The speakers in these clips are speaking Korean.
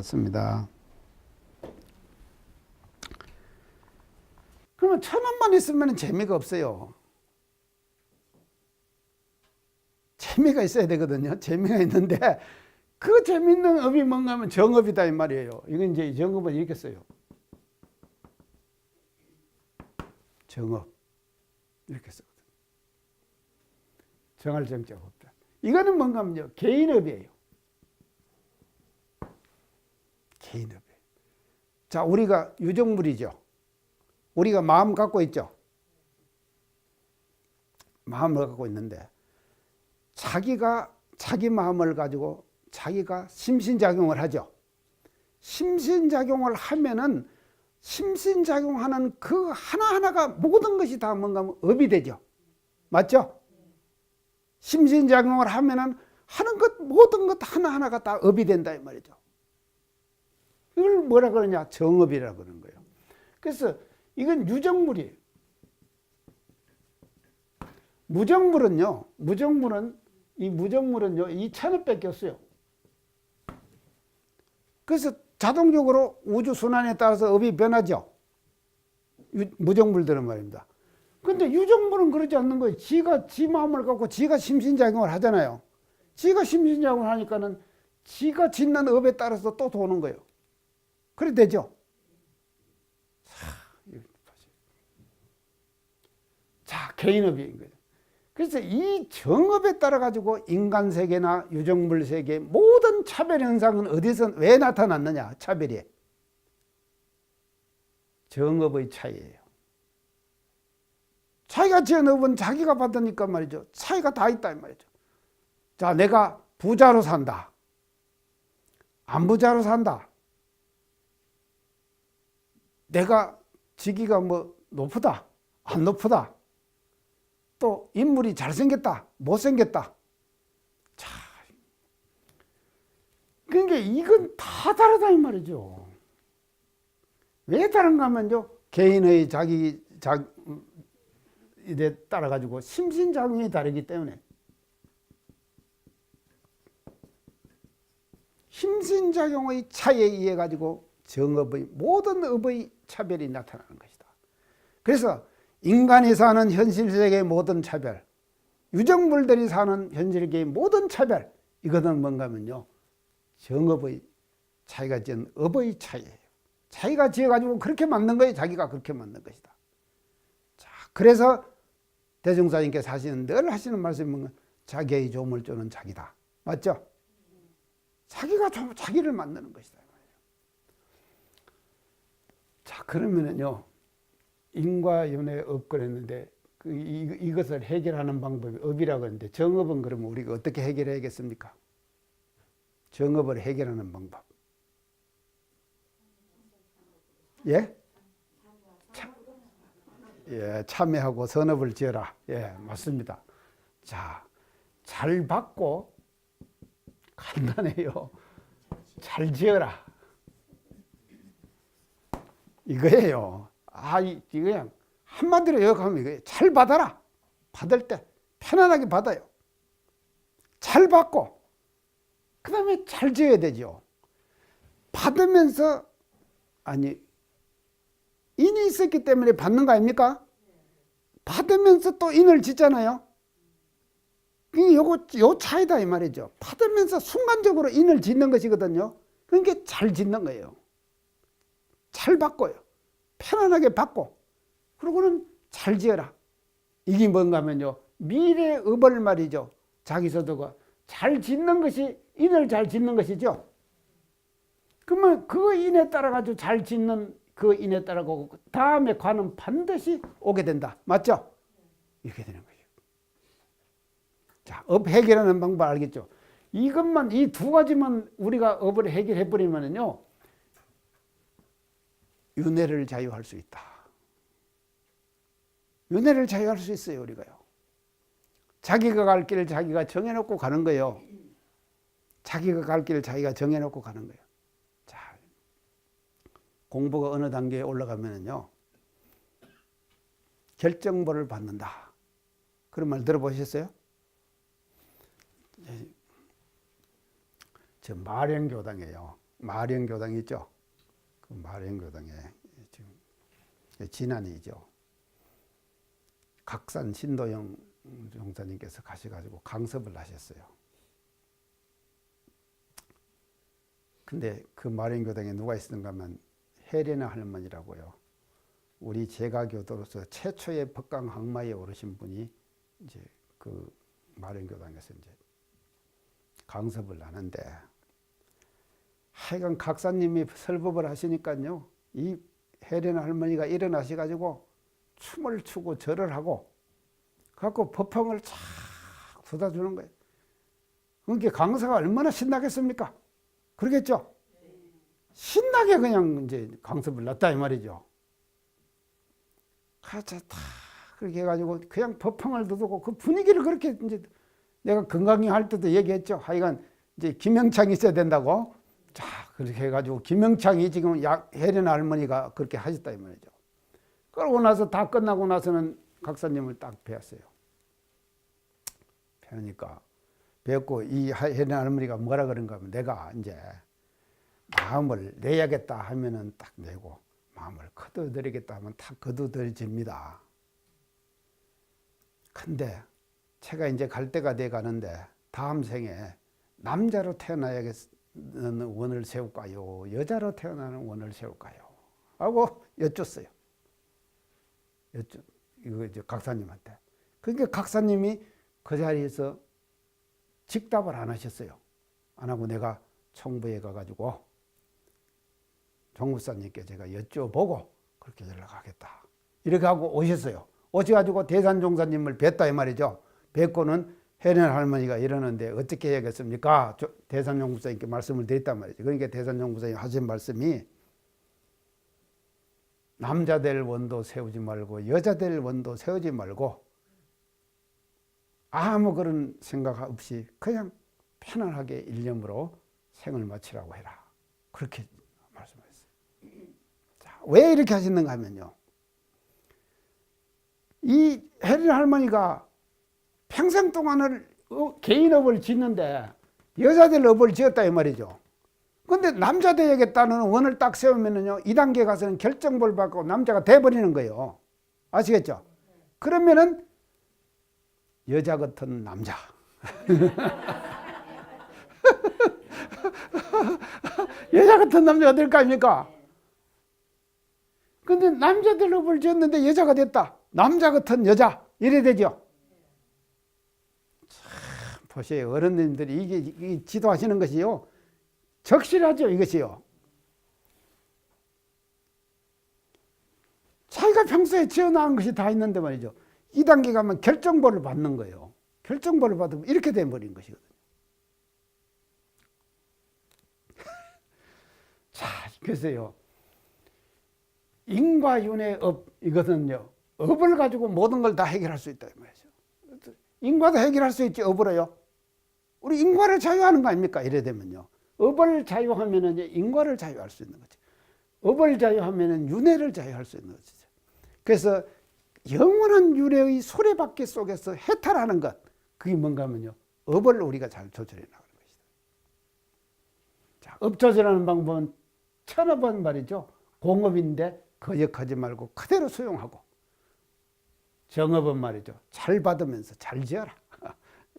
반갑습니다. 그러면 1,000원만 있으면 재미가 없어요. 재미가 있어야 되거든요. 재미가 있는데 그 재미있는 업이 뭔가 하면 정업이다 이 말이에요. 이건 이제 정업은 이렇게 써요. 정업 이렇게 쓰거든요. 정할 정자가 없다. 이거는 뭔가 하면요. 개인업이에요. 개인업이에요. 자, 우리가 유정물이죠. 우리가 마음 갖고 있죠. 마음을 갖고 있는데 자기가 자기 마음을 가지고 자기가 심신작용을 하죠. 심신작용을 하면은 심신작용하는 그 하나하나가 모든 것이 다 뭔가 하면 업이 되죠. 맞죠? 심신작용을 하면은 하는 것 모든 것 하나하나가 다 업이 된다 이 말이죠. 이걸 뭐라 그러냐? 정업이라고 그러는 거예요. 그래서 이건 유정물이에요. 무정물은요. 무정물은요. 이 천을 뺏겼어요. 그래서 자동적으로 우주 순환에 따라서 업이 변하죠. 무정물들은 말입니다. 근데 유정물은 그러지 않는 거예요. 지가 지 마음을 갖고 지가 심신작용을 하잖아요. 지가 심신작용을 하니까는 지가 짓는 업에 따라서 또 도는 거예요. 그래 되죠. 자, 개인업인 거죠. 그래서 이 정업에 따라 가지고 인간 세계나 유정물 세계 모든 차별 현상은 어디서 왜 나타났느냐? 차별이 정업의 차이예요. 자기가 지은 업은 자기가 받으니까 말이죠. 차이가 다 있다 이 말이죠. 자, 내가 부자로 산다. 안 부자로 산다. 내가 직위가 뭐 높다. 안 높다. 또 인물이 잘생겼다. 못생겼다. 자, 그러니까 이건 다 다르다 이 말이죠. 왜 다른가 하면요. 개인의 자기에 따라 가지고 심신작용이 다르기 때문에 심신작용의 차이에 의해 가지고 정업의 모든 업의 차별이 나타나는 것이다. 그래서 인간이 사는 현실세계의 모든 차별, 유정물들이 사는 현실세계의 모든 차별, 이거는 뭔가 하면요. 정업의 자기가 지은 업의 차이예요. 자기가 지어가지고 그렇게 만든 거예요. 자기가 그렇게 만든 것이다. 자, 그래서 대종사님께서 늘 하시는 말씀이 뭔가 자기의 조물조는 자기다. 맞죠? 자기가 자기를 만드는 것이다. 자, 그러면은요. 인과연의 업 그랬는데 이것을 해결하는 방법이 업이라고 했는데 정업은 그러면 우리가 어떻게 해결해야겠습니까? 정업을 해결하는 방법. 예? 예, 참여하고 선업을 지어라. 예, 맞습니다. 자, 잘 받고 간단해요. 잘 지어라. 이거예요. 이거 그냥 한마디로 요약하면 이거예요. 잘 받아라. 받을 때 편안하게 받아요. 잘 받고 그 다음에 잘 지어야 되죠. 받으면서 인이 있었기 때문에 받는 거 아닙니까? 받으면서 또 인을 짓잖아요. 요 차이다 이 말이죠. 받으면서 순간적으로 인을 짓는 것이거든요. 그러니까 잘 짓는 거예요. 잘 받고요. 편안하게 받고 그러고는 잘 지어라. 이게 뭔가 하면요. 미래업을 말이죠. 자기소도가 잘 짓는 것이 인을 잘 짓는 것이죠. 그러면 그 인에 따라 가지고 잘 짓는 그 인에 따라 가고 다음에 관은 반드시 오게 된다. 맞죠? 이렇게 되는 거예요. 자, 업 해결하는 방법 알겠죠? 이것만 이 두 가지만 우리가 업을 해결해 버리면은요. 윤회를 자유할 수 있다. 윤회를 자유할 수 있어요, 우리가요. 자기가 갈 길을 자기가 정해놓고 가는 거예요. 자기가 갈 길을 자기가 정해놓고 가는 거예요. 자, 공부가 어느 단계에 올라가면은요, 결정보를 받는다. 그런 말 들어보셨어요? 저 마령교당이에요. 마령교당 있죠. 그 마령교당에 지금 진안이죠. 각산 신도영 종사님께서 가셔가지고 강습을 하셨어요. 근데 그 마령교당에 누가 있었는가 하면 혜련의 할머니라고요. 우리 제가교도로서 최초의 법강 항마에 오르신 분이 이제 그 마령교당에서 이제 강습을 하는데, 하여간 각사님이 설법을 하시니까요, 이 혜련의 할머니가 일어나셔가지고 춤을 추고 절을 하고 갖고 법황을 쫙 쏟아주는 거예요. 그러니까 강사가 얼마나 신나겠습니까? 그러겠죠? 신나게 그냥 이제 강습을 놨다 이 말이죠. 가자 다 그렇게 해가지고 그냥 법황을 두고 그 분위기를 그렇게 이제 내가 건강히 할 때도 얘기했죠. 하여간 이제 김영창이 있어야 된다고. 자, 그렇게 해가지고 김영창이 지금 혜련 할머니가 그렇게 하셨다 이 말이죠. 그러고 나서 다 끝나고 나서는 각사님을 딱 뵈었어요. 뵈니까 뵙고 이 혜련 할머니가 뭐라 그런가 하면, 내가 이제 마음을 내야겠다 하면은 딱 내고, 마음을 거둬들이겠다 하면 딱 거둬들여집니다. 근데 제가 이제 갈 때가 돼 가는데 다음 생에 남자로 태어나야겠는 원을 세울까요? 여자로 태어나는 원을 세울까요? 하고 여쭸어요. 이거 이제 각사님한테. 그러니까 각사님이 그 자리에서 직답을 안 하셨어요. 안 하고 내가 청부에 가가지고 종무사님께 제가 여쭤보고 그렇게 연락하겠다. 이렇게 하고 오셨어요. 오셔가지고 대산종사님을 뵀다 이 말이죠. 뵙고는 혜련 할머니가 이러는데 어떻게 해야겠습니까? 대산종사님께 말씀을 드렸단 말이죠. 그러니까 대산종사님 하신 말씀이, 남자 될 원도 세우지 말고 여자 될 원도 세우지 말고 아무 그런 생각 없이 그냥 편안하게 일념으로 생을 마치라고 해라. 그렇게 말씀하셨어요. 자, 왜 이렇게 하셨는가 하면요, 이 혜련 할머니가 평생 동안을 개인업을 짓는데 여자들 업을 지었다 이 말이죠. 근데 남자 되야겠다는 원을 딱 세우면은요, 2단계 가서는 결정벌 받고 남자가 돼버리는 거예요. 아시겠죠? 그러면은 여자 같은 남자. 여자 같은 남자가 될 거 아닙니까? 근데 남자들 업을 지었는데 여자가 됐다. 남자 같은 여자. 이래 되죠? 참, 보세요. 어른들이 이게 지도하시는 것이요, 적실하죠, 이것이요. 자기가 평소에 지어나간 것이 다 있는데 말이죠. 2단계 가면 결정벌을 받는 거예요. 결정벌을 받으면 이렇게 돼버린 것이거든요. 자, 그래서요, 인과윤의 업, 이것은요, 업을 가지고 모든 걸 다 해결할 수 있다 이 말이죠. 인과도 해결할 수 있지, 업으로요. 우리 인과를 자유하는 거 아닙니까? 이래 되면요, 업을 자유하면은 인과를 자유할 수 있는 거죠. 업을 자유하면은 윤회를 자유할 수 있는 거죠. 그래서 영원한 윤회의 수레바퀴 속에서 해탈하는 것, 그게 뭔가 하면요, 업을 우리가 잘 조절해 나가는 것이다. 자, 업 조절하는 방법은 천업은 말이죠, 공업인데 거역하지 말고 그대로 수용하고, 정업은 말이죠, 잘 받으면서 잘 지어라.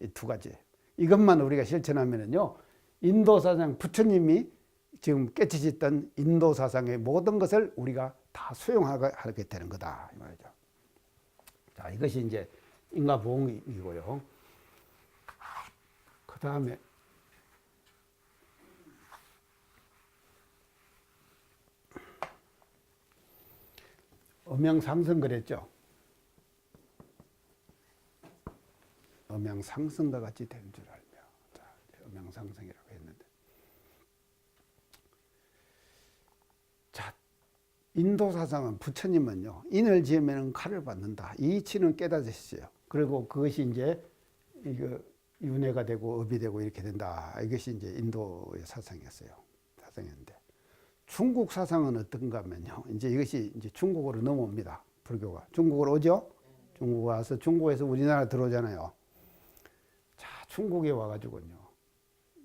이 두 가지. 이것만 우리가 실천하면은요, 인도사상, 부처님이 지금 깨치셨던 인도사상의 모든 것을 우리가 다 수용하게 되는 거다 이 말이죠. 자, 이것이 이제 인과보응이고요. 그 다음에 음양상승 그랬죠. 음양상승과 같이 되는 줄 알며, 자, 음양상승이라고 했는데, 자, 인도사상은 부처님은요, 인을 지으면 칼을 받는다, 이 이치는 깨닫으셨어요. 그리고 그것이 이제 이거 윤회가 되고 업이 되고 이렇게 된다. 이것이 이제 인도의 사상이었어요. 사상이었는데, 중국 사상은 어떤가 하면요, 이제 이것이 이제 중국으로 넘어옵니다. 불교가 중국으로 오죠. 중국 와서 중국에서 우리나라 들어오잖아요. 자, 중국에 와가지고요,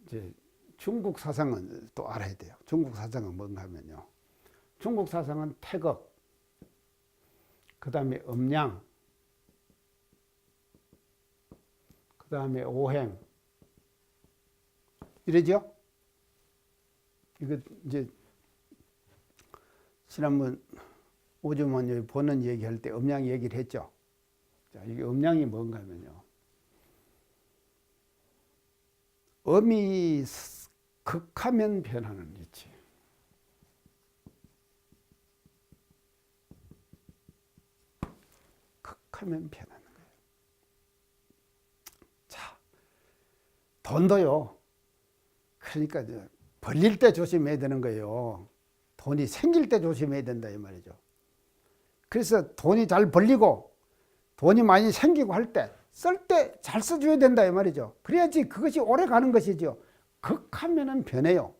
이제 중국 사상은 또 알아야 돼요. 중국 사상은 뭔가 하면요. 중국 사상은 태극, 그 다음에 음양, 그 다음에 오행. 이러죠? 이거 이제 지난번 오주머니 보는 얘기할 때 음양 얘기를 했죠. 자, 이게 음양이 뭔가 하면요. 음이 극하면 변하는 이치. 극하면 변하는 거예요. 자, 돈도요. 그러니까 벌릴 때 조심해야 되는 거예요. 돈이 생길 때 조심해야 된다 이 말이죠. 그래서 돈이 잘 벌리고 돈이 많이 생기고 할 때 쓸 때 잘 써줘야 된다 이 말이죠. 그래야지 그것이 오래 가는 것이죠. 극하면은 변해요.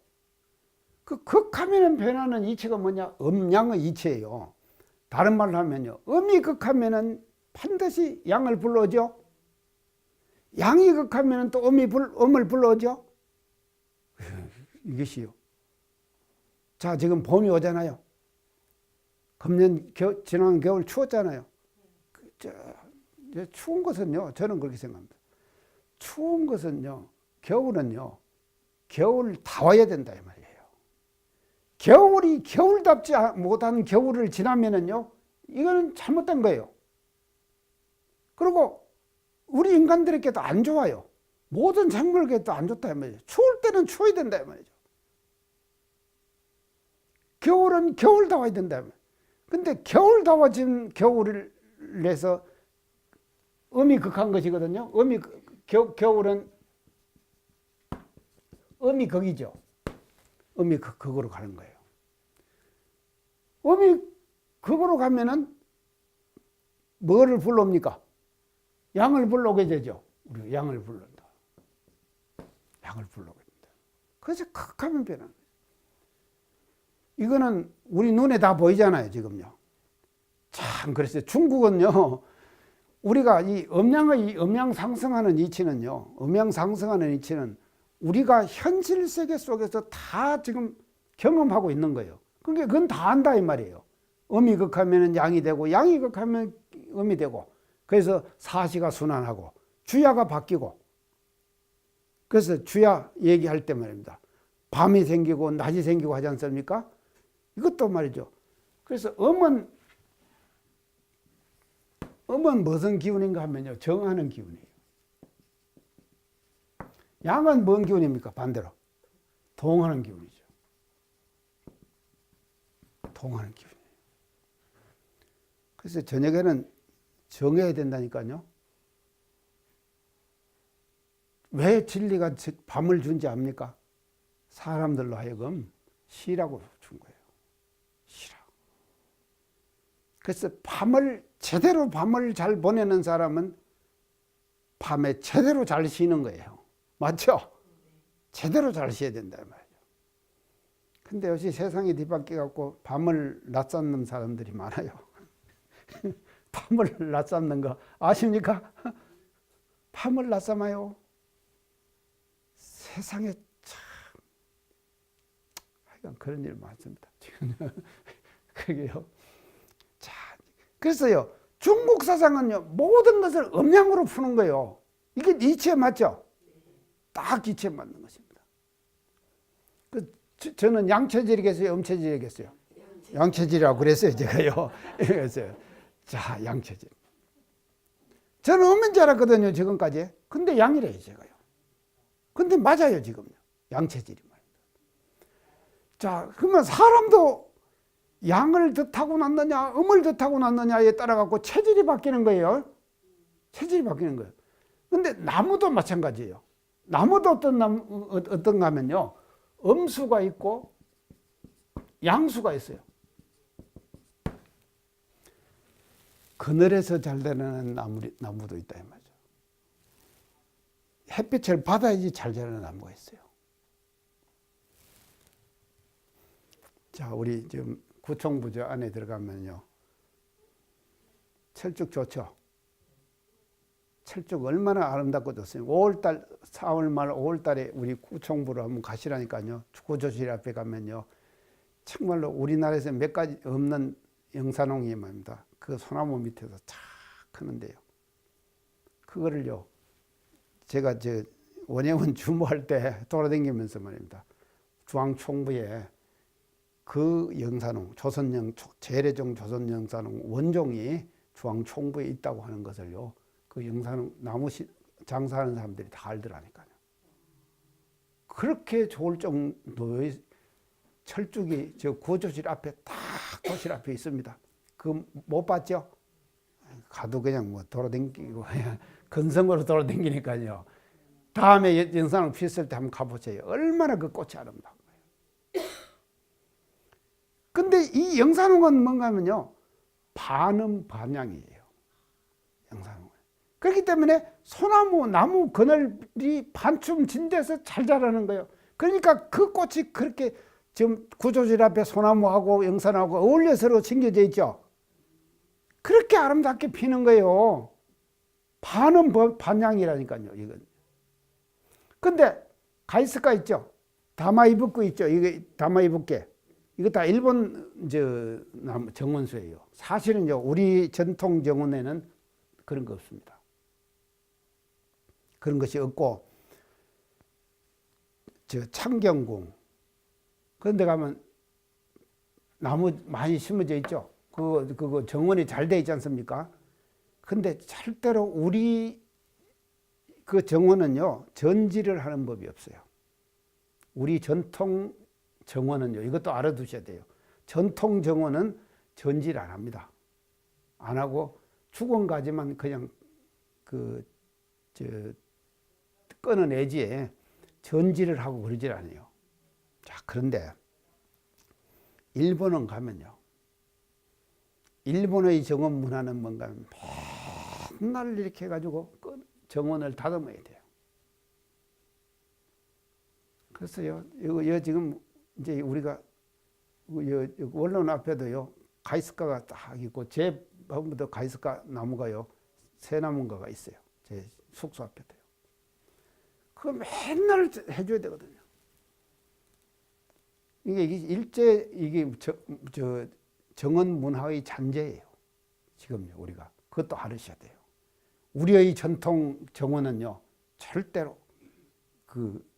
그 극하면은 변하는 이치가 뭐냐? 음양의 이치예요. 다른 말로 하면요. 음이 극하면은 반드시 양을 불러오죠. 양이 극하면은 또 음을 불러오죠. 이것이요. 자, 지금 봄이 오잖아요. 금년 지난 겨울 추웠잖아요. 추운 것은요, 저는 그렇게 생각합니다. 추운 것은요, 겨울은요, 겨울 다 와야 된다 이 말이에요. 겨울이 겨울답지 못한 겨울을 지나면은요, 이거는 잘못된 거예요. 그리고 우리 인간들에게도 안 좋아요. 모든 생물에게도 안 좋다 이 말이에요. 추울 때는 추워야 된다 이 말이죠. 겨울은 겨울다워야 된다. 근데 겨울다워진 겨울을 내서 음이 극한 것이거든요. 겨울은 음이 극이죠. 음이 극으로 가는 거예요. 음이 극으로 가면은 뭐를 불러옵니까? 양을 불러오게 되죠. 우리가 양을 불러온다. 양을 불러오게 된다. 그래서 극하면 변합니다. 이거는 우리 눈에 다 보이잖아요, 지금요. 참, 그래서 중국은요, 우리가 이 음양 상승하는 이치는요, 음양 상승하는 이치는 우리가 현실 세계 속에서 다 지금 경험하고 있는 거예요. 그러니까 그건 다 안다, 이 말이에요. 음이 극하면 양이 되고, 양이 극하면 음이 되고, 그래서 사시가 순환하고, 주야가 바뀌고, 그래서 주야 얘기할 때 말입니다. 밤이 생기고, 낮이 생기고 하지 않습니까? 이것도 말이죠. 그래서 음은 무슨 기운인가 하면요. 정하는 기운이에요. 양은 뭔 기운입니까? 반대로. 동하는 기운이죠. 동하는 기운이에요. 그래서 저녁에는 정해야 된다니까요. 왜 진리가 밤을 준지 압니까? 사람들로 하여금 쉬라고 준 거예요. 쉬라. 그래서 제대로 밤을 잘 보내는 사람은 밤에 제대로 잘 쉬는 거예요. 맞죠? 제대로 잘 쉬어야 된다 말이죠. 근데 요새 세상이 뒤바뀌어갖고 밤을 낮잡는 사람들이 많아요. 밤을 낮잡는 거 아십니까? 밤을 낮잡아요. 세상에 참 하여간 그런 일 많습니다. 그게요. 자, 그래서요. 중국 사상은요. 모든 것을 음양으로 푸는 거예요. 이게 이치에 맞죠? 딱 이치에 맞는 것입니다. 저는 양체질이겠어요? 음체질이겠어요? 양체질이라고 그랬어요. 제가요. 그랬어요. 자, 양체질. 저는 음인 줄 알았거든요. 지금까지. 근데 양이래요. 제가요. 근데 맞아요. 지금요. 양체질이 말입니다. 자, 그러면 사람도 양을 더 타고났느냐, 음을 더 타고났느냐에 따라 갖고 체질이 바뀌는 거예요. 체질이 바뀌는 거예요. 근데 나무도 마찬가지예요. 나무도 어떤가 하면요. 음수가 있고 양수가 있어요. 그늘에서 잘 자라는 나무도 있다 이 말이죠. 햇빛을 받아야지 잘 자라는 나무가 있어요. 자, 우리 지금 구청부저 안에 들어가면요. 철쭉 좋죠. 철쭉 얼마나 아름답고 좋습니까? 5월달, 4월 말 5월달에 우리 구청부로 한번 가시라니까요. 구조실 앞에 가면요. 정말로 우리나라에서 몇 가지 없는 영산홍이 말입니다. 그 소나무 밑에서 착 크는데요. 그거를요, 제가 원예원 주무할 때 돌아다니면서 말입니다. 중앙총부에 그 영산홍, 재래종 조선 영산홍 원종이 중앙총부에 있다고 하는 것을요, 그 영산홍 나무 장사하는 사람들이 다 알더라니까요. 그렇게 좋을 정도의 철쭉이 저 구조실 앞에 딱 도실 앞에 있습니다. 그 못 봤죠? 가도 그냥 뭐 돌아다니고 근성으로 돌아다니니까요. 다음에 영산홍 피었을 때 한번 가보세요. 얼마나 그 꽃이 아름다운 거예요. 근데 이 영산홍은 뭔가 하면요, 반음 반향이에요. 영산홍은. 그렇기 때문에 소나무, 나무 그늘이 반쯤 진대서 잘 자라는 거예요. 그러니까 그 꽃이 그렇게 지금 구조실 앞에 소나무하고 영산하고 어울려서 심겨져 있죠. 그렇게 아름답게 피는 거예요. 반은 반향이라니까요, 이건. 근데 가이스카 있죠. 다마이부크 있죠. 이게 다마이부케. 이거 다 일본 정원수예요. 사실은 우리 전통 정원에는 그런 거 없습니다. 그런 것이 없고, 창경궁. 그런데 가면 나무 많이 심어져 있죠. 그거 정원이 잘 돼 있지 않습니까? 근데 절대로 우리 그 정원은요, 전지를 하는 법이 없어요. 우리 전통 정원은요, 이것도 알아두셔야 돼요. 전통 정원은 전지를 안 합니다. 안 하고 주권가지만 그냥 끊어내지 전지를 하고 그러질 않아요. 자, 그런데 일본은 가면요, 일본의 정원 문화는 뭔가 맨날 이렇게 해가지고 정원을 다듬어야 돼요. 그래서요, 이거 지금 이제 우리가 원론 앞에도요, 가이스카가 딱 있고, 제 방부도 가이스카 나무가요, 새나무가가 있어요. 제 숙소 앞에도요. 그거 맨날 해줘야 되거든요. 이게 정원 문화의 잔재예요. 지금요, 우리가. 그것도 알으셔야 돼요. 우리의 전통 정원은요, 절대로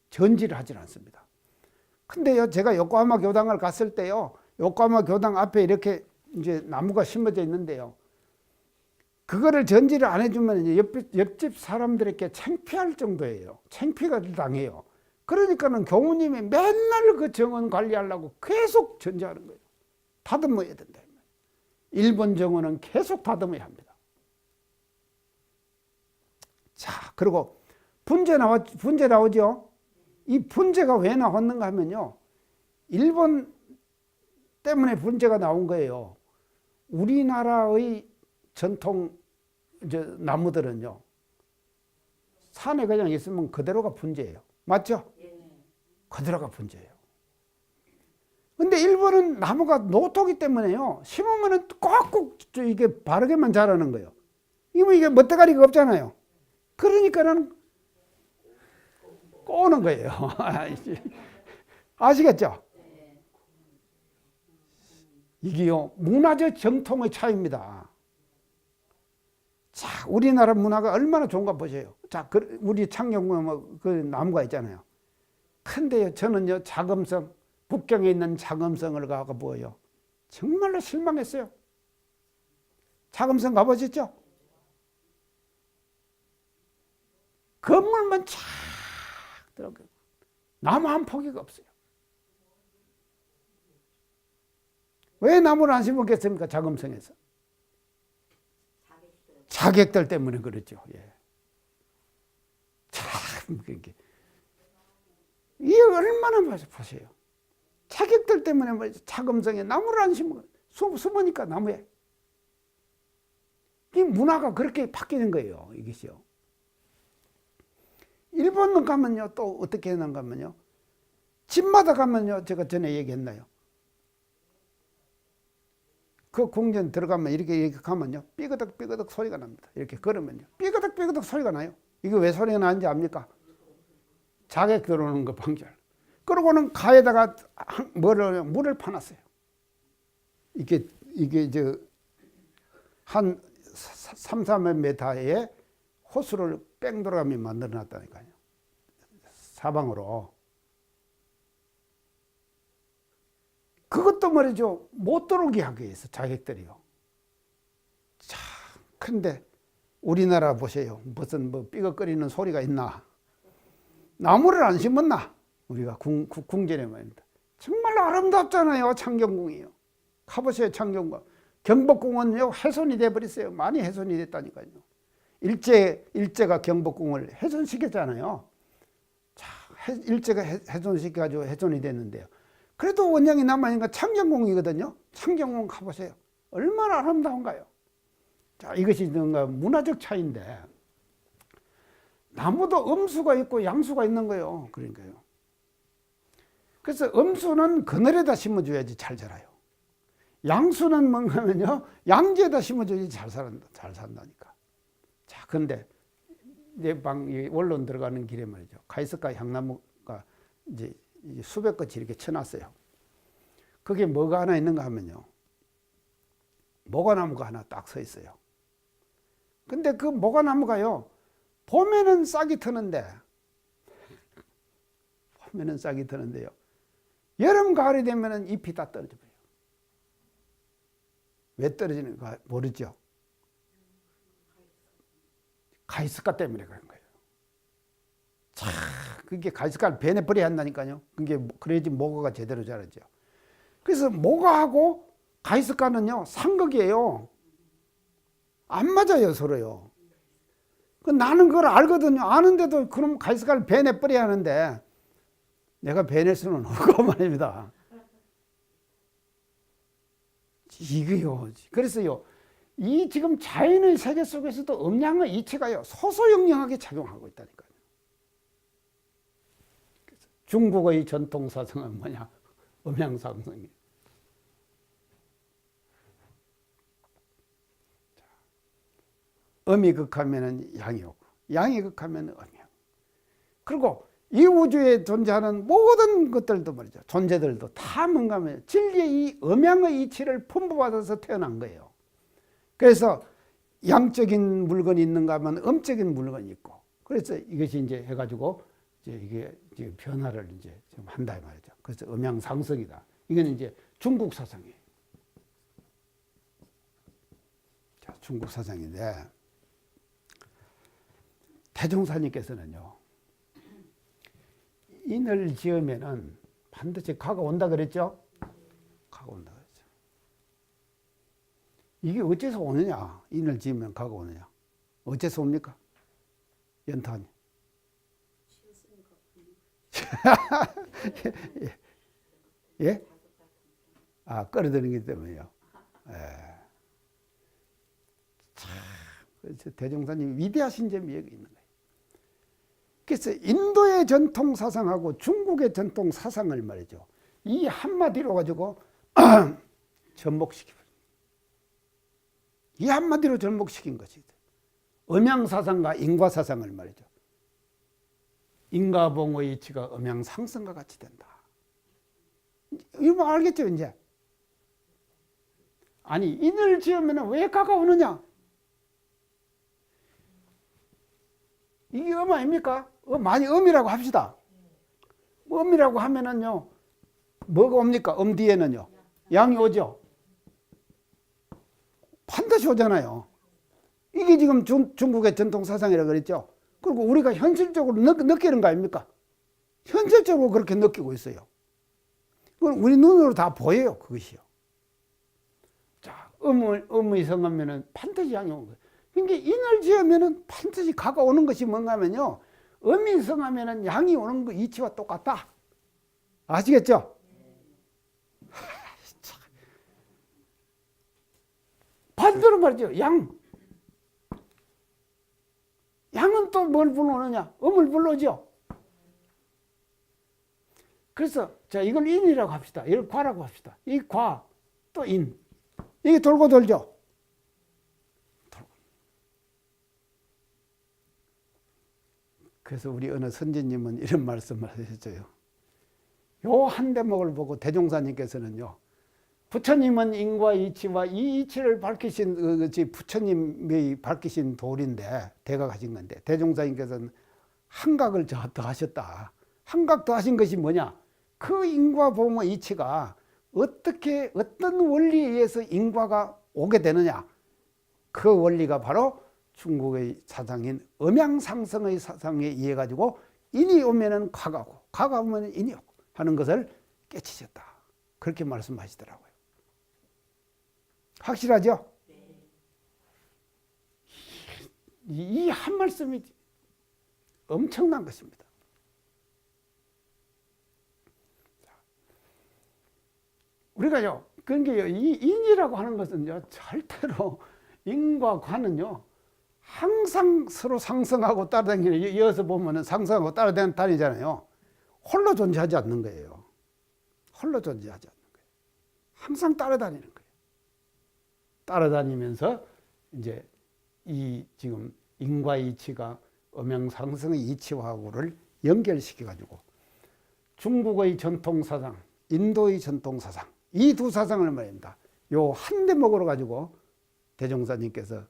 전지를 하질 않습니다. 근데요, 제가 요코하마 교당을 갔을 때요, 요코하마 교당 앞에 이렇게 이제 나무가 심어져 있는데요, 그거를 전지를 안 해주면 옆집 사람들에게 창피할 정도예요. 창피가 당해요. 그러니까는 교무님이 맨날 그 정원 관리하려고 계속 전지하는 거예요. 다듬어야 된다. 일본 정원은 계속 다듬어야 합니다. 자, 그리고 분재 나오죠? 이 분재가 왜 나왔는가 하면요, 일본 때문에 분재가 나온 거예요. 우리나라의 전통 나무들은요, 산에 그냥 있으면 그대로가 분재예요. 맞죠? 그대로가 분재예요. 근데 일본은 나무가 노토기 때문에요, 심으면은 꼭꼭 이게 바르게만 자라는 거예요. 이게 멋대가리가 없잖아요. 그러니까는 꼬는 거예요. 아시겠죠? 이게요, 문화적 정통의 차이입니다. 자, 우리나라 문화가 얼마나 좋은가 보세요. 자, 우리 창경궁 그 나무가 있잖아요. 근데요, 저는요, 자금성, 북경에 있는 자금성을 가고 보여요. 정말로 실망했어요. 자금성 가보셨죠? 건물만 쫙 들어가고 나무 한 포기가 없어요. 왜 나무를 안 심었겠습니까? 자금성에서. 자객들 때문에 그렇죠. 예. 참, 이게 얼마나 보세요. 자객들 때문에 자금성에 나무를 안 심어. 숨으니까 나무에. 이 문화가 그렇게 바뀌는 거예요. 이것이요. 일본 가면요, 또 어떻게 하는가 하면요, 집마다 가면요, 제가 전에 얘기했나요? 그 궁전 들어가면 이렇게 가면요. 삐그덕 삐그덕 소리가 납니다. 이렇게 걸으면요. 삐그덕 삐그덕 소리가 나요. 이게 왜 소리가 나는지 압니까? 자객 들어오는 거 방지할. 그러고는 가에다가 물을 파놨어요. 이게 한 3, 4m에 호수를 뺑 돌아가며 만들어 놨다니까요. 사방으로. 그것도 말이죠. 못 들어오게 하기 위해서 자객들이요. 자, 근데 우리나라 보세요. 무슨 삐걱거리는 소리가 있나? 나무를 안 심었나? 우리가 궁전에 말입니다. 정말 아름답잖아요. 창경궁이요. 가보세요. 창경궁. 경복궁은요 훼손이 돼버렸어요. 많이 훼손이 됐다니까요. 일제가 경복궁을 훼손시켰잖아요. 자, 일제가 훼손시켜가지고 훼손이 됐는데요. 그래도 원형이 남아있는 건 창경궁이거든요. 창경궁 가보세요. 얼마나 아름다운가요. 자, 이것이 뭔가 문화적 차이인데 나무도 음수가 있고 양수가 있는 거예요. 그러니까요. 그래서 음수는 그늘에다 심어줘야지 잘 자라요. 양수는 뭔가면요 양지에다 심어줘야지 잘 산다니까. 자, 근데 내 방 원론 들어가는 길에 말이죠. 가이스카 향나무가 이제 수백 꽃이 이렇게 쳐놨어요. 그게 뭐가 하나 있는가 하면요. 모과나무가 하나 딱 서 있어요. 근데 그 모과나무가요. 봄에는 싹이 트는데요. 여름, 가을이 되면 잎이 다 떨어져 버려요. 왜 떨어지는가 모르죠. 가이스카 때문에 그런 거예요. 자, 그게 가이스카를 베내버려야 한다니까요. 그게 그래야지 모과가 제대로 자라죠. 그래서 모과하고 가이스카는요 상극이에요. 안 맞아요 서로요. 나는 그걸 알거든요. 아는데도 그럼 가이스카를 베내버려야 하는데 내가 베낼 수는 없고 말입니다. 이게요. 그래서요. 이 지금 자연의 세계 속에서도 음양의 이치가요. 소소영령하게 작용하고 있다니까요. 중국의 전통 사상은 뭐냐? 음양상승이에요. 음이 극하면 양이 오고 양이 극하면 음양. 그리고 이 우주에 존재하는 모든 것들도 말이죠. 존재들도 다 뭔가 하면 진리의 이 음양의 이치를 풍부받아서 태어난 거예요. 그래서 양적인 물건이 있는가 하면 음적인 물건이 있고. 그래서 이것이 이제 해가지고 이게 변화를 이제 좀 한다 이 말이죠. 그래서 음양상승이다. 이건 이제 중국 사상이에요. 자, 중국 사상인데 태종사님께서는요. 인을 지으면은 반드시 가가 온다 그랬죠? 가가 온다 그랬죠. 이게 어째서 오느냐? 인을 지으면 가가 오느냐? 어째서 옵니까? 연탄이. 예? 아, 끌어들이기 때문에요. 예. 참, 대종사님 위대하신 점이 여기 있는 거예요. 그래서 인도의 전통 사상하고 중국의 전통 사상을 말이죠. 이 한마디로 가지고 전복시키고 이 한마디로 전복시킨 것이 음양사상과 인과사상을 말이죠. 인과봉의 이치가 음양상승과 같이 된다. 이거 뭐 알겠죠 이제? 아니 인을 지으면 왜 가가 오느냐? 이게 음 아닙니까? 많이 음이라고 합시다. 음이라고 하면은요, 뭐가 옵니까? 뒤에는요, 양이 오죠. 반드시 오잖아요. 이게 지금 중국의 전통 사상이라고 그랬죠. 그리고 우리가 현실적으로 느끼는 거 아닙니까? 현실적으로 그렇게 느끼고 있어요. 그건 우리 눈으로 다 보여요, 그것이요. 자, 음이 성하면은 반드시 양이 오는 거예요. 그러니까 인을 지으면은 반드시 가가 오는 것이 뭔가 하면요. 음이 성하면은 양이 오는 거 이치와 똑같다. 아시겠죠? 반대로 말이죠. 양은 또 뭘 불러오느냐? 음을 불러오죠. 그래서 자 이걸 인이라고 합시다. 이걸 과라고 합시다. 이 과 또 인. 이게 돌고 돌죠. 그래서 우리 어느 선지님은 이런 말씀을 하셨어요. 요 한 대목을 보고 대종사님께서는요, 부처님은 인과 이치와 이 이치를 밝히신 부처님이 밝히신 돌인데 대가 가신 건데, 대종사님께서는 한각을 더 하셨다. 한각 더 하신 것이 뭐냐? 그 인과 보응의 이치가 어떻게 어떤 원리에 의해서 인과가 오게 되느냐? 그 원리가 바로 중국의 사상인 음양상승의 사상에 의해 가지고 인이 오면은 과가고 과가 오면 인이 오고 하는 것을 깨치셨다. 그렇게 말씀하시더라고요. 확실하죠? 이 한 말씀이 엄청난 것입니다. 우리가요, 그러니까 이 인이라고 하는 것은요, 절대로 인과 관은요, 항상 서로 상승하고 따라다니는, 이어서 보면은 상승하고 따라다니잖아요. 홀로 존재하지 않는 거예요. 홀로 존재하지 않는 거예요. 항상 따라다니는 거예요. 따라다니면서 이제 이 지금 인과 이치가 음양상승의 이치하고를 연결시켜가지고 중국의 전통사상, 인도의 전통사상, 이 두 사상을 말입니다. 요 한 대목으로 가지고 대종사님께서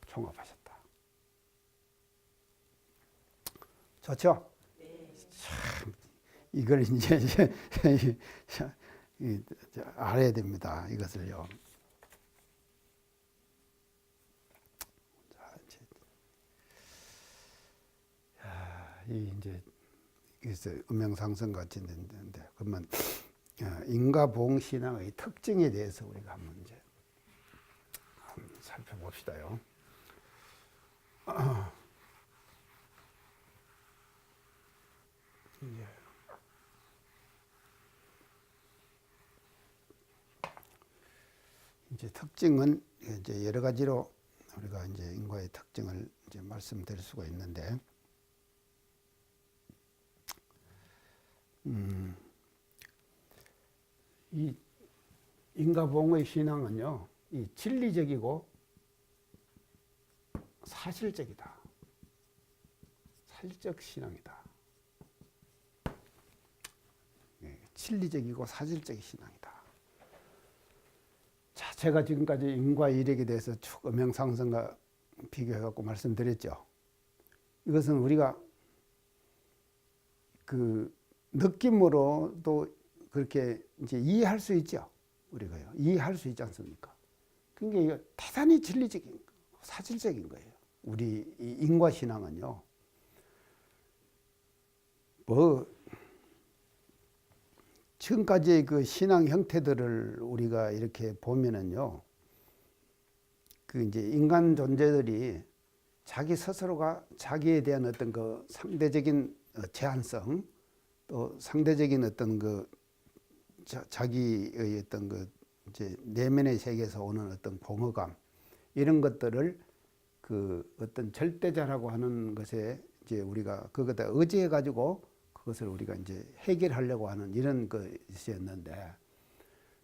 총합하셨다. 좋죠? 참, 이걸 이제 알아야 됩니다. 이것을요. 이제 그래서 음양상승 같이 되는데, 그러면 인과보응신앙의 특징에 대해서 우리가 한번 이제 살펴봅시다요. 이제 특징은 이제 여러 가지로 우리가 이제 인과의 특징을 이제 말씀드릴 수가 있는데, 이 인과보응의 신앙은요, 이 진리적이고 사실적이다. 사실적 신앙이다. 진리적이고 사실적인 신앙이다. 자, 제가 지금까지 인과 이력에 대해서 쭉 음양상승과 비교해갖고 말씀드렸죠. 이것은 우리가 그 느낌으로도 그렇게 이제 이해할 수 있죠. 우리가요. 이해할 수 있지 않습니까? 그러니까 이거 대단히 진리적인, 사실적인 거예요. 우리 인과 신앙은요. 지금까지의 그 신앙 형태들을 우리가 이렇게 보면은요. 그 이제 인간 존재들이 자기 스스로가 자기에 대한 어떤 그 상대적인 제한성, 또 상대적인 어떤 그 자기의 어떤 그 이제 내면의 세계에서 오는 어떤 공허감, 이런 것들을 그 어떤 절대자라고 하는 것에 이제 우리가 그것에 의지해 가지고 그것을 우리가 이제 해결하려고 하는 이런 것이었는데,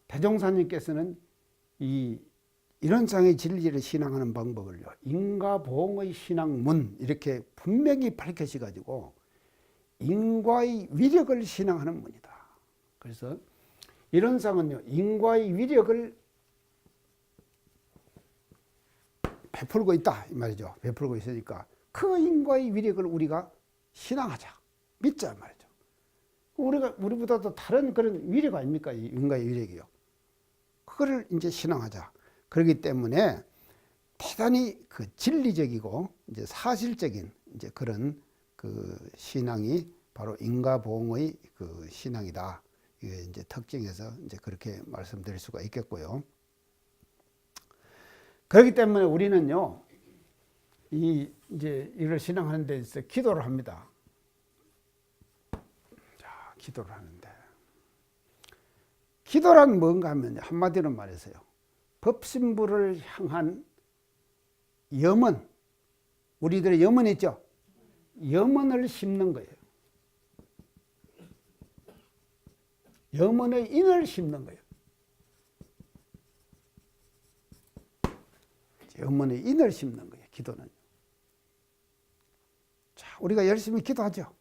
대종사님께서는 이런 상의 진리를 신앙하는 방법을요, 인과보응의 신앙문, 이렇게 분명히 밝혀시 가지고 인과의 위력을 신앙하는 문이다. 그래서 이런 상은요, 인과의 위력을 베풀고 있다 이 말이죠. 베풀고 있으니까 그 인과의 위력을 우리가 신앙하자, 믿자 말이죠. 우리보다도 다른 그런 위력 아닙니까? 이 인과의 위력이요. 그거를 이제 신앙하자. 그렇기 때문에 대단히 그 진리적이고 이제 사실적인 이제 그런 그 신앙이 바로 인과보응의 그 신앙이다. 이게 이제 특징에서 이제 그렇게 말씀드릴 수가 있겠고요. 그렇기 때문에 우리는요, 이제 이걸 신앙하는 데 있어서 기도를 합니다. 자, 기도를 하는데, 기도란 뭔가 하면 한마디로 말해서요, 법신부를 향한 염원, 우리들의 염원 있죠? 염원을 심는 거예요. 염원의 인을 심는 거예요. 영혼의 인을 심는 거예요. 기도는. 자, 우리가 열심히 기도하죠.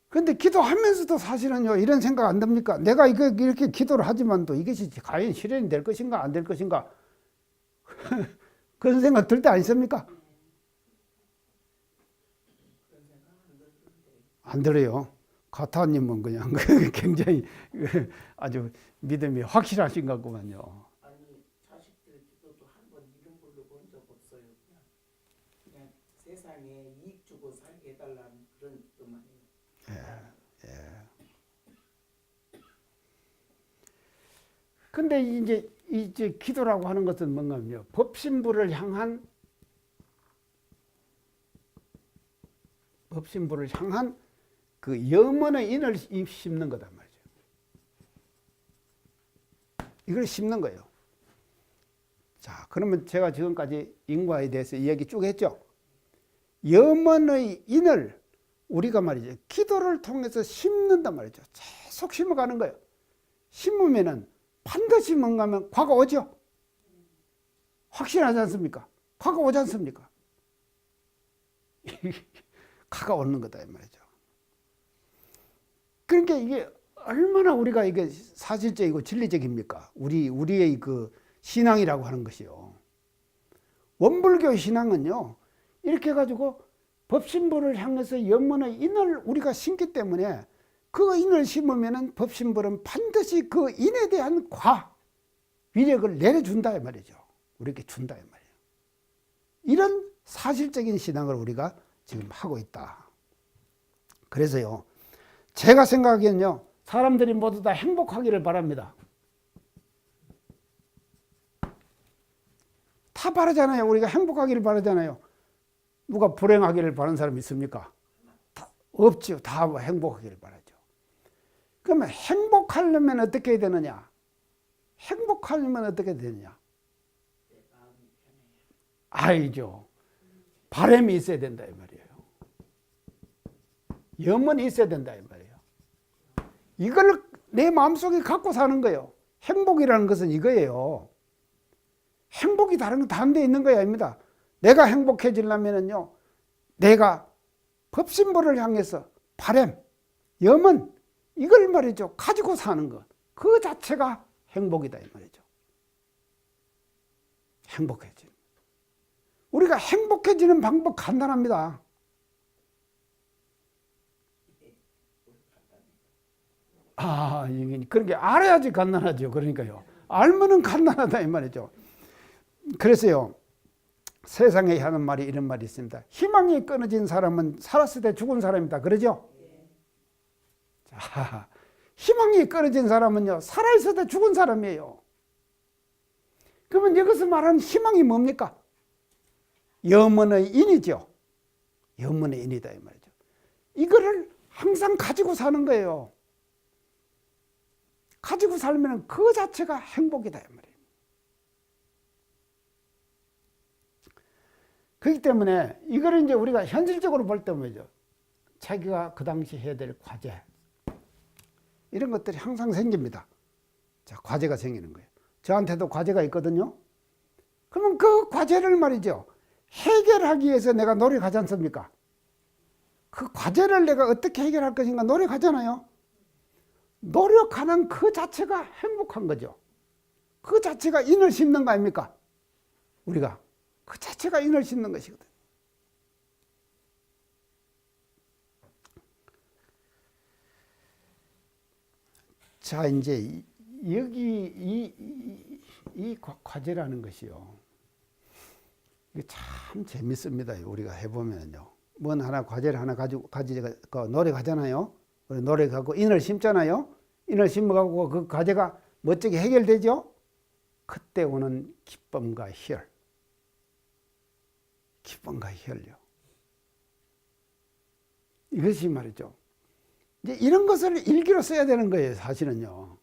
그런데 기도하면서도 사실은요, 이런 생각 안 듭니까? 내가 이렇게 기도를 하지만도 이것이 과연 실현이 될 것인가 안 될 것인가 그런 생각 들 때 안 있습니까? 안 들어요. 가타님은 그냥 굉장히 아주 믿음이 확실하신 것 같구만요. 아니, 자식들 기도도 한번 이런 걸로 본 적 없어요. 그냥 세상에 이익 주고 살게 해달라는 그런 뜻만 해요. 근데 이제 기도라고 하는 것은 뭔가요? 법신부를 향한 그 염원의 인을 심는 거단 말이죠. 이걸 심는 거예요. 자, 그러면 제가 지금까지 인과에 대해서 이야기 쭉 했죠. 염원의 인을 우리가 말이죠, 기도를 통해서 심는단 말이죠. 계속 심어가는 거예요. 심으면은 반드시 뭔가면 과가 오죠. 확신하지 않습니까? 과가 오지 않습니까? 과가 오는 거다 이 말이죠. 그러니까 이게 얼마나 우리가 이게 사실적이고 진리적입니까? 우리의 그 신앙이라고 하는 것이요. 원불교 신앙은요, 이렇게 해가지고 법신부를 향해서 염원의 인을 우리가 심기 때문에 그 인을 심으면은 법신부는 반드시 그 인에 대한 위력을 내려준다 이 말이죠. 우리에게 준다 이 말이에요. 이런 사실적인 신앙을 우리가 지금 하고 있다. 그래서요, 제가 생각하기에는요, 사람들이 모두 다 행복하기를 바랍니다. 다 바라잖아요. 우리가 행복하기를 바라잖아요. 누가 불행하기를 바라는 사람이 있습니까? 없지요. 다 행복하기를 바라죠. 그러면 행복하려면 어떻게 해야 되느냐? 행복하려면 어떻게 되느냐? 알죠. 바람이 있어야 된다 이 말이에요. 염원이 있어야 된다 이 말이에요. 이걸 내 마음속에 갖고 사는 거예요. 행복이라는 것은 이거예요. 행복이 다른 데 있는 거야 아닙니다. 내가 행복해지려면요, 내가 법신부를 향해서 바람, 염원, 이걸 말이죠, 가지고 사는 것, 그 자체가 행복이다 이 말이죠. 행복해지는. 우리가 행복해지는 방법 간단합니다. 그러니까 알아야지 간단하죠. 그러니까요. 알면은 간단하다 이 말이죠. 그래서요, 세상에 하는 말이 이런 말이 있습니다. 희망이 끊어진 사람은 살았을 때 죽은 사람이다. 그러죠? 자, 희망이 끊어진 사람은요, 살아있을 때 죽은 사람이에요. 그러면 여기서 말하는 희망이 뭡니까? 염원의 인이죠. 염원의 인이다 이 말이죠. 이거를 항상 가지고 사는 거예요. 가지고 살면 그 자체가 행복이다 이 말이에요. 그렇기 때문에 이거를 이제 우리가 현실적으로 볼 때 뭐죠? 자기가 그 당시 해야 될 과제, 이런 것들이 항상 생깁니다. 자, 과제가 생기는 거예요. 저한테도 과제가 있거든요. 그러면 그 과제를 말이죠, 해결하기 위해서 내가 노력하지 않습니까? 그 과제를 내가 어떻게 해결할 것인가 노력하잖아요. 노력하는 그 자체가 행복한 거죠. 그 자체가 인을 심는 거 아닙니까? 우리가 그 자체가 인을 심는 것이거든. 자, 이제 여기 이 과제라는 것이요, 이게 참 재밌습니다. 우리가 해보면요, 뭔 하나 과제를 하나 가지고 노력하잖아요. 노력하고 인을 심잖아요. 인을 심어가고 그 과제가 멋지게 해결되죠. 그때 오는 기쁨과 희열, 기쁨과 희열요. 이것이 말이죠. 이제 이런 것을 일기로 써야 되는 거예요. 사실은요.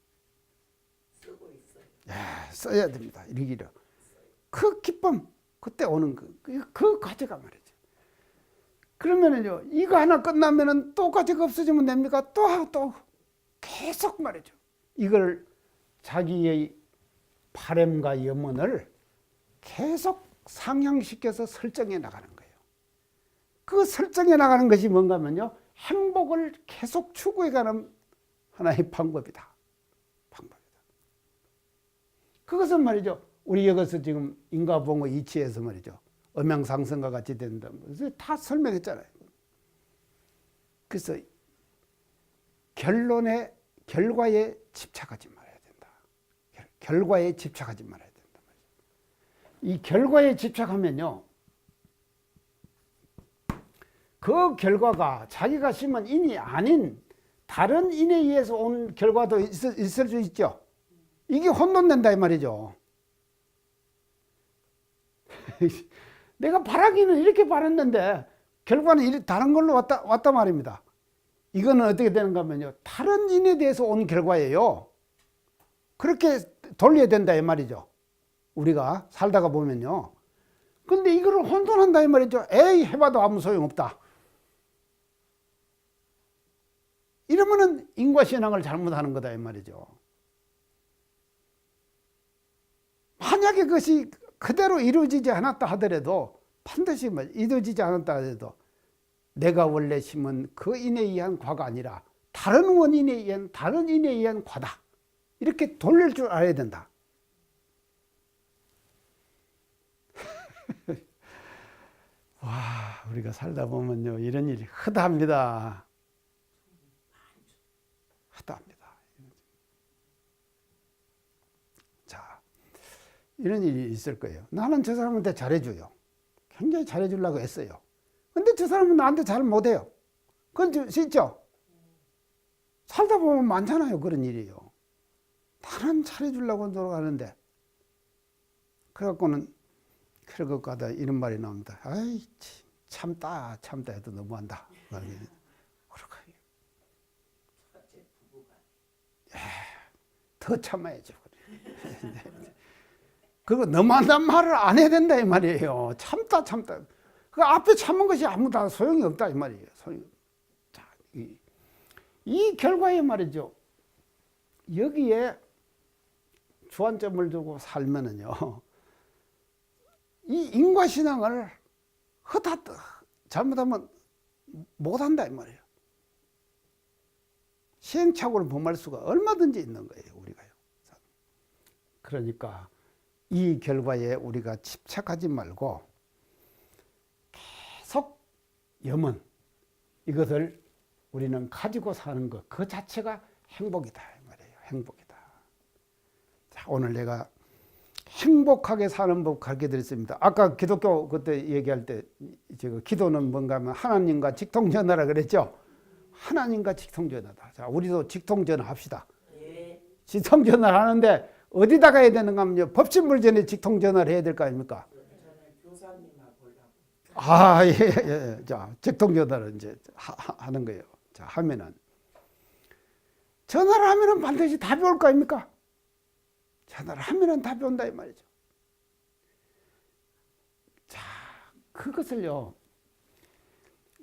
쓰고 있어요. 써야 됩니다. 일기로. 그 기쁨, 그때 오는 그 과제가 말이죠. 그러면은요, 이거 하나 끝나면은 또 과제가 없어지면 됩니까? 또 계속 말이죠. 이걸 자기의 바람과 염원을 계속 상향시켜서 설정해 나가는 거예요. 그 설정해 나가는 것이 뭔가 하면요, 행복을 계속 추구해가는 하나의 방법이다. 그것은 말이죠, 우리 여기서 지금 인과보응의 이치에서 말이죠, 음양상승과 같이 된다, 다 설명했잖아요. 그래서 결과에 집착하지 말아야 된다. 결과에 집착하지 말아야 된다. 이 결과에 집착하면요, 그 결과가 자기가 심은 인이 아닌 다른 인에 의해서 온 결과도 있을 수 있죠. 이게 혼돈된다 이 말이죠. 내가 바라기는 이렇게 바랐는데 결과는 다른 걸로 왔다 말입니다. 이거는 어떻게 되는가 하면요, 다른 인에 대해서 온 결과예요. 그렇게 돌려야 된다 이 말이죠. 우리가 살다가 보면요. 근데 이거를 혼돈한다 이 말이죠. 에이, 해봐도 아무 소용없다. 이러면은 인과신앙을 잘못하는 거다 이 말이죠. 만약에 그것이 그대로 이루어지지 않았다 하더라도, 반드시 이루어지지 않았다 하더라도 내가 원래 심은 그 인에 의한 과가 아니라 다른 원인에 의한, 다른 인에 의한 과다. 이렇게 돌릴 줄 알아야 된다. 와, 우리가 살다 보면요, 이런 일이 허다합니다. 허다합니다. 자, 이런 일이 있을 거예요. 나는 저 사람한테 잘해줘요. 굉장히 잘해주려고 했어요. 근데 저 사람은 나한테 잘 못해요. 그건 진짜 살다 보면 많잖아요. 그런 일이요. 나는 잘해주려고 노력하는데, 그래갖고는 그럴 것 같다 이런 말이 나옵니다. 아이, 참다 해도 너무한다. 더 참아야죠. 그리고 너무한다는 말을 안 해야 된다 이 말이에요. 참다. 그 앞에 참은 것이 아무 다 소용이 없다 이 말이에요. 자, 이 결과에 말이죠, 여기에 주안점을 두고 살면은요, 이 인과신앙을 잘못하면 못한다 이 말이에요. 시행착오를 범할 수가 얼마든지 있는 거예요, 우리가요. 그러니까 이 결과에 우리가 집착하지 말고 계속 염원, 이것을 우리는 가지고 사는 것, 그 자체가 행복이다 이 말이에요. 행복이다. 자, 오늘 내가 행복하게 사는 법 가르쳐 드렸습니다. 아까 기독교 그때 얘기할 때 제가 기도는 뭔가 하면 하나님과 직통전화라 그랬죠. 하나님과 직통전화다. 자, 우리도 직통전화 합시다. 예. 직통전화를 하는데 어디다가 해야 되는가 하면요, 법신물 전에 직통전화를 해야 될 거 아닙니까? 저는 교사님하고 하려고. 예. 자, 직통전화를 이제 하는 거예요. 자, 하면은 전화를 하면은 반드시 답이 올 거 아닙니까? 전화를 하면은 답이 온다 이 말이죠. 자, 그것을요,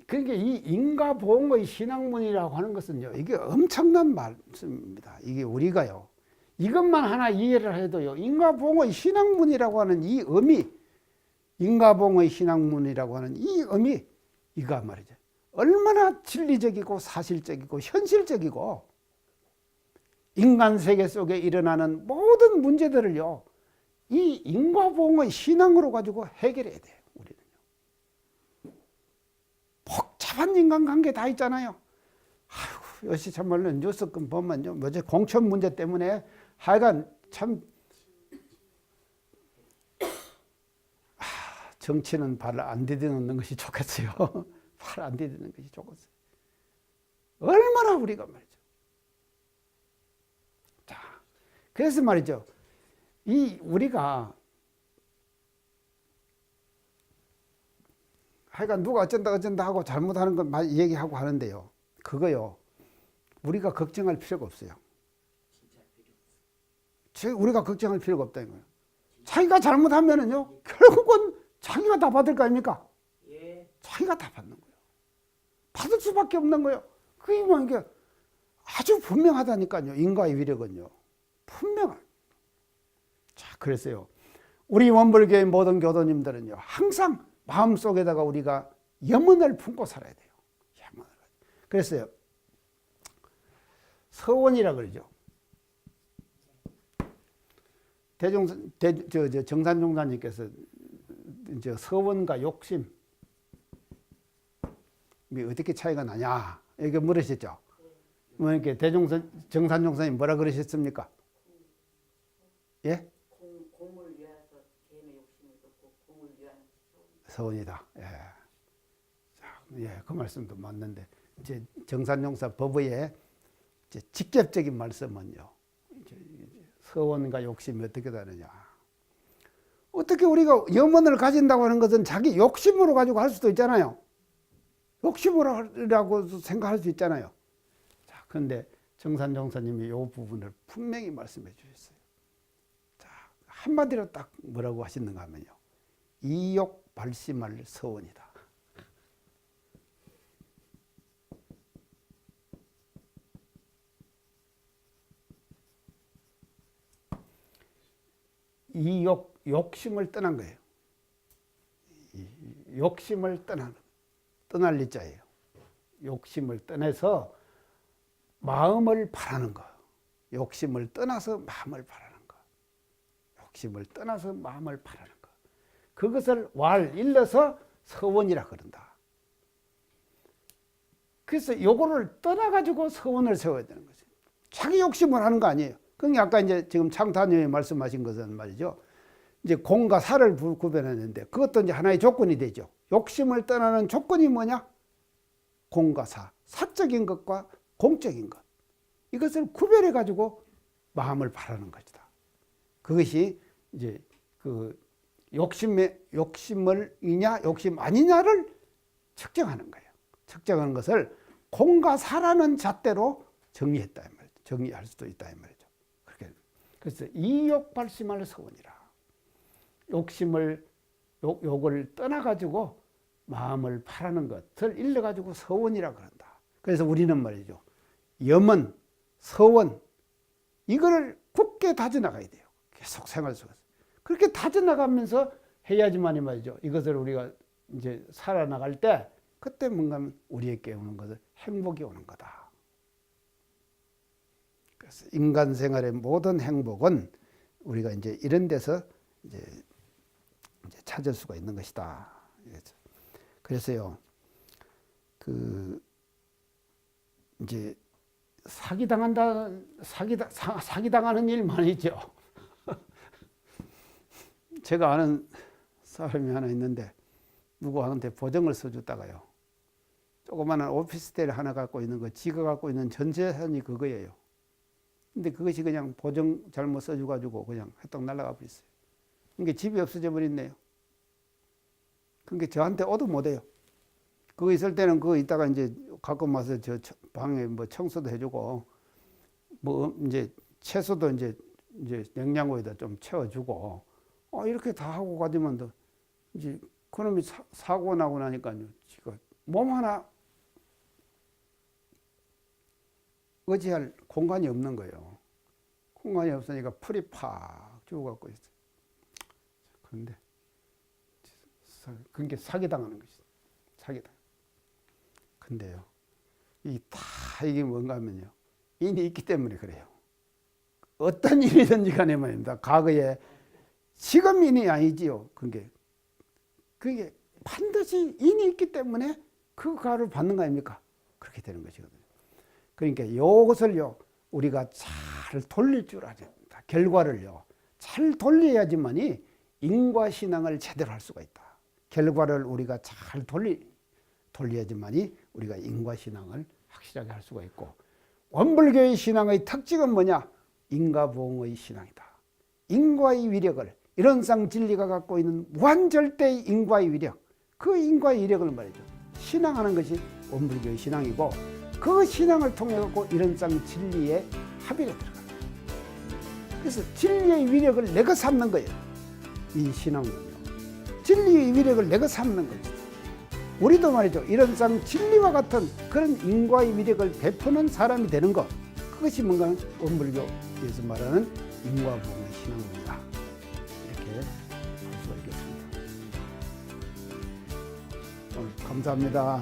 그러니까 이 인과보응의 신학문이라고 하는 것은요, 이게 엄청난 말씀입니다. 이게 우리가요, 이것만 하나 이해를 해도요, 인과보응의 신학문이라고 하는 이 의미, 인과보응의 신학문이라고 하는 이 의미, 이거 말이죠, 얼마나 진리적이고 사실적이고 현실적이고 인간 세계 속에 일어나는 모든 문제들을요, 이 인과보응의 신앙으로 가지고 해결해야 돼요. 우리는요, 복잡한 인간관계 다 있잖아요. 아이고, 역시 참말로 뉴스 보면요, 뭐지, 공천 문제 때문에 하여간 참 정치는 발을 안 디디는 것이 좋겠어요. 발을 안 디디는 것이 좋겠어요. 얼마나 우리가 말이죠. 자, 그래서 말이죠, 이 우리가 하여간 누가 어쩐다 하고 잘못하는 건 많이 얘기하고 하는데요, 그거요, 우리가 걱정할 필요가 없어요. 우리가 걱정할 필요가 없다는 거예요. 자기가 잘못하면은요, 결국은 자기가 다 받을 거 아닙니까? 예. 자기가 다 받는 거예요. 받을 수밖에 없는 거예요. 그게 뭐 이게 아주 분명하다니까요. 인과의 위력은요, 분명한. 자, 그래서요, 우리 원불교의 모든 교도님들은요, 항상 마음속에다가 우리가 염원을 품고 살아야 돼요. 염원을. 그랬어요. 서원이라 그러죠. 정산종사님께서 서원과 욕심 어떻게 차이가 나냐 이렇게 물으셨죠. 뭐 이렇게 정산종사님 뭐라 그러셨습니까? 예? 공을 위해서 개인의 욕심이 없고 공을 위한 서원이다. 예. 자, 예, 그 말씀도 맞는데 이제 정산용사 법의의 이제 직접적인 말씀은요. 이제 서원과 욕심이 어떻게 다르냐? 어떻게 우리가 염원을 가진다고 하는 것은 자기 욕심으로 가지고 할 수도 있잖아요. 욕심으로라고 생각할 수 있잖아요. 자, 그런데 정산종사님이 이 부분을 분명히 말씀해 주셨어요. 자, 한마디로 딱 뭐라고 하시는가 하면요. 이욕 발심할 서원이다. 욕심을 떠난 거예요. 욕심을 떠날 리자예요. 욕심을 떠나서 마음을 바라는 거. 욕심을 떠나서 마음을 바라는 거. 욕심을 떠나서 마음을 바라는 거. 그것을 일러서 서원이라 그런다. 그래서 요거를 떠나가지고 서원을 세워야 되는 거죠. 자기 욕심을 하는 거 아니에요. 그러니까 아까 이제 지금 창타님이 말씀하신 것은 말이죠. 이제 공과 사를 구별했는데 그것도 이제 하나의 조건이 되죠. 욕심을 떠나는 조건이 뭐냐? 공과 사. 사적인 것과 공적인 것. 이것을 구별해 가지고 마음을 바라는 것이다. 그것이 이제 그 욕심을 이냐 욕심 아니냐를 측정하는 거예요. 측정하는 것을 공과 사라는 잣대로 정리했다 이 말이죠. 정리할 수도 있다 이 말이죠. 그렇게 그래서 이욕 발심할 서원이라. 욕을 떠나 가지고 마음을 바라는 것을 일러 가지고 서원이라 그런다. 그래서 우리는 말이죠. 염원, 서원 이거를 굳게 다져 나가야 돼요. 계속 생활 속에서. 그렇게 다져 나가면서 해야지만이 말이죠. 이것을 우리가 이제 살아나갈 때 그때 뭔가 우리에게 오는 것은 행복이 오는 거다. 그래서 인간 생활의 모든 행복은 우리가 이제 이런 데서 이제 찾을 수가 있는 것이다. 그래서요, 이제 사기당하는 일만이죠. 제가 아는 사람이 하나 있는데 누구한테 보증을 써줬다가요. 조그마한 오피스텔 하나 갖고 있는 거, 지가 갖고 있는 전 재산이 그거예요. 근데 그것이 그냥 보증 잘못 써줘가지고 그냥 휘떡 날아가 버렸어요. 그러니까 집이 없어져 버렸네요. 그러니까 저한테 오도 못해요. 그거 있을 때는 그거 있다가 이제 가끔 와서 저 방에 뭐 청소도 해주고 뭐 이제 채소도 이제 냉장고에다 좀 채워주고 이렇게 다 하고 가지만 이제 그놈이 사고 나고 나니까요. 지가 몸 하나 의지할 공간이 없는 거예요. 공간이 없으니까 풀이 팍 죽어갖고 있어요. 그런데 그게 사기당하는 것이죠. 사기당. 근데요, 이게 뭔가 하면요. 인이 있기 때문에 그래요. 어떤 일이든지 간에 말입니다. 과거에 지금 인이 아니지요. 그게 반드시 인이 있기 때문에 그 과를 받는 거 아닙니까? 그렇게 되는 것이거든요. 그러니까 이것을요, 우리가 잘 돌릴 줄 알아야 됩니다. 결과를요, 잘 돌려야지만이 인과신앙을 제대로 할 수가 있다. 결과를 우리가 잘 돌려야지만이 우리가 인과신앙을 확실하게 할 수가 있고, 원불교의 신앙의 특징은 뭐냐? 인과보응의 신앙이다. 인과의 위력을, 이런상 진리가 갖고 있는 무한절대의 인과의 위력, 그 인과의 위력을 말이죠. 신앙하는 것이 원불교의 신앙이고, 그 신앙을 통해 갖고 이런상 진리의 합의가 들어가요. 그래서 진리의 위력을 내가 삼는 거예요. 이 신앙은요. 진리의 위력을 내가 삼는 거죠. 우리도 말이죠. 이런상 진리와 같은 그런 인과의 위력을 베푸는 사람이 되는 것. 그것이 뭔가 원불교에서 말하는 인과보응의 신앙입니다. 이렇게 감사합니다.